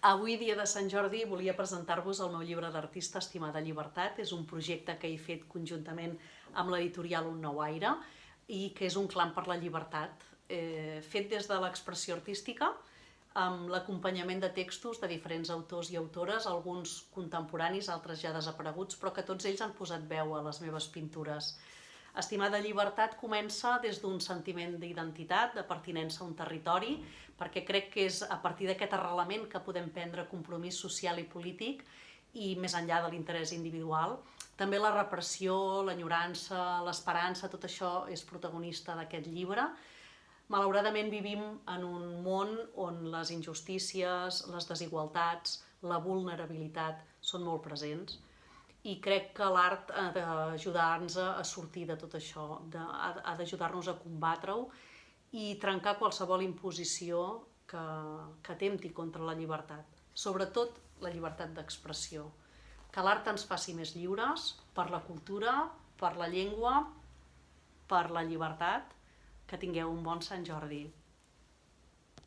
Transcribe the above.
Avui, dia de Sant Jordi, volia presentar-vos el meu llibre d'artista, Estimada Llibertat. És un projecte que he fet conjuntament amb l'editorial Un Nou Aire i que és un clam per la llibertat, fet des de l'expressió artística, amb l'acompanyament de textos de diferents autors i autores, alguns contemporanis, altres ja desapareguts, però que tots ells han posat veu a les meves pintures. Estimada Llibertat comença des d'un sentiment d'identitat, de pertinença a un territori, perquè crec que és a partir d'aquest arrelament que podem prendre compromís social i polític i més enllà de l'interès individual. També la repressió, l'enyorança, l'esperança, tot això és protagonista d'aquest llibre. Malauradament vivim en un món on les injustícies, les desigualtats, la vulnerabilitat són molt presents i crec que l'art ha d'ajudar-nos a sortir de tot això, ha d'ajudar-nos a combatre-ho i trencar qualsevol imposició que atempti contra la llibertat, sobretot la llibertat d'expressió. Que l'art ens faci més lliures per la cultura, per la llengua, per la llibertat. Que tingueu un bon Sant Jordi.